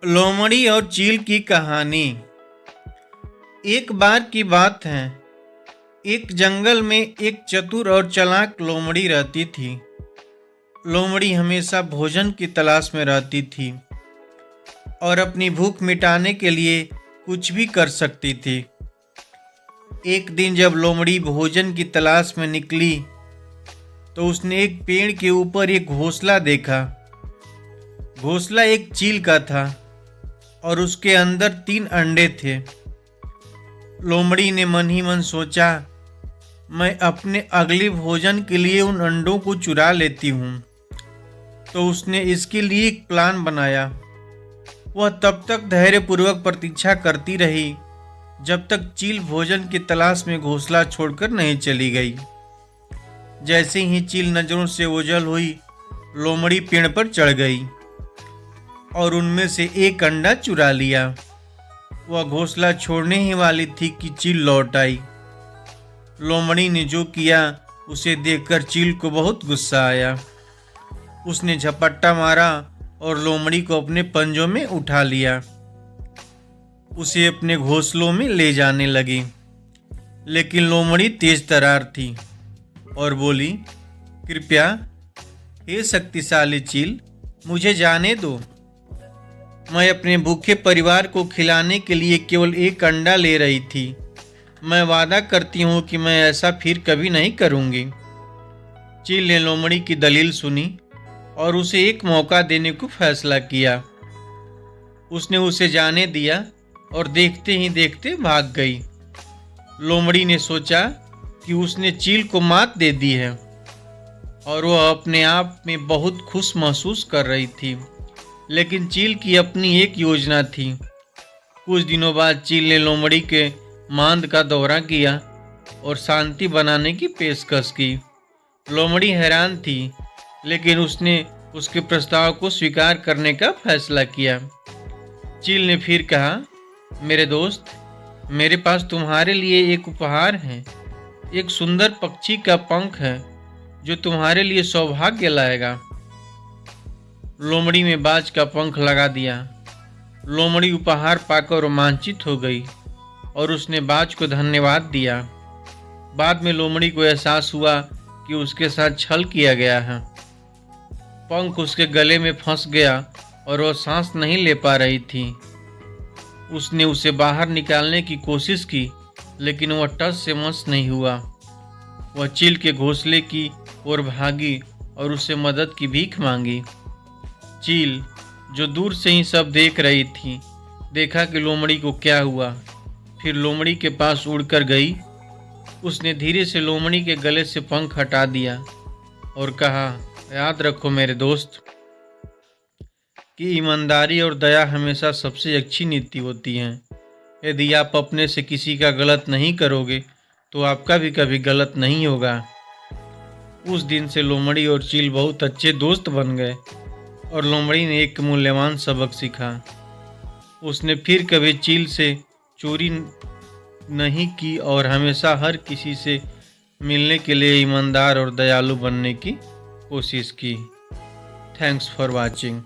लोमड़ी और चील की कहानी। एक बार की बात है, एक जंगल में एक चतुर और चालाक लोमड़ी रहती थी। लोमड़ी हमेशा भोजन की तलाश में रहती थी और अपनी भूख मिटाने के लिए कुछ भी कर सकती थी। एक दिन जब लोमड़ी भोजन की तलाश में निकली तो उसने एक पेड़ के ऊपर एक घोंसला देखा। घोंसला एक चील का था और उसके अंदर 3 अंडे थे। लोमड़ी ने मन ही मन सोचा, मैं अपने अगले भोजन के लिए उन अंडों को चुरा लेती हूँ। तो उसने इसके लिए एक प्लान बनाया। वह तब तक धैर्यपूर्वक प्रतीक्षा करती रही जब तक चील भोजन की तलाश में घोंसला छोड़कर नहीं चली गई। जैसे ही चील नजरों से ओझल हुई, लोमड़ी पेड़ पर चढ़ गई और उनमें से एक अंडा चुरा लिया। वह घोंसला छोड़ने ही वाली थी कि चील लौट आई। लोमड़ी ने जो किया उसे देखकर चील को बहुत गुस्सा आया। उसने झपट्टा मारा और लोमड़ी को अपने पंजों में उठा लिया। उसे अपने घोंसलों में ले जाने लगी, लेकिन लोमड़ी तेज तर्रार थी और बोली, कृपया हे शक्तिशाली चील, मुझे जाने दो। मैं अपने भूखे परिवार को खिलाने के लिए केवल एक अंडा ले रही थी। मैं वादा करती हूँ कि मैं ऐसा फिर कभी नहीं करूँगी। चील ने लोमड़ी की दलील सुनी और उसे एक मौका देने को फैसला किया। उसने उसे जाने दिया और देखते ही देखते भाग गई। लोमड़ी ने सोचा कि उसने चील को मात दे दी है और वह अपने आप में बहुत खुश महसूस कर रही थी। लेकिन चील की अपनी एक योजना थी। कुछ दिनों बाद चील ने लोमड़ी के मांद का दौरा किया और शांति बनाने की पेशकश की। लोमड़ी हैरान थी, लेकिन उसने उसके प्रस्ताव को स्वीकार करने का फैसला किया। चील ने फिर कहा, मेरे दोस्त, मेरे पास तुम्हारे लिए एक उपहार है। एक सुंदर पक्षी का पंख है जो तुम्हारे लिए सौभाग्य लाएगा। लोमड़ी में बाज का पंख लगा दिया। लोमड़ी उपहार पाकर रोमांचित हो गई और उसने बाज को धन्यवाद दिया। बाद में लोमड़ी को एहसास हुआ कि उसके साथ छल किया गया है। पंख उसके गले में फंस गया और वह सांस नहीं ले पा रही थी। उसने उसे बाहर निकालने की कोशिश की, लेकिन वह टस से मस नहीं हुआ। वह चील के घोंसले की ओर भागी और उसे मदद की भीख मांगी। चील, जो दूर से ही सब देख रही थी, देखा कि लोमड़ी को क्या हुआ। फिर लोमड़ी के पास उड़कर गई। उसने धीरे से लोमड़ी के गले से पंख हटा दिया और कहा, याद रखो मेरे दोस्त कि ईमानदारी और दया हमेशा सबसे अच्छी नीति होती हैं। यदि आप अपने से किसी का गलत नहीं करोगे तो आपका भी कभी गलत नहीं होगा। उस दिन से लोमड़ी और चील बहुत अच्छे दोस्त बन गए और लोमड़ी ने एक मूल्यवान सबक सीखा। उसने फिर कभी चील से चोरी नहीं की और हमेशा हर किसी से मिलने के लिए ईमानदार और दयालु बनने की कोशिश की। Thanks for watching.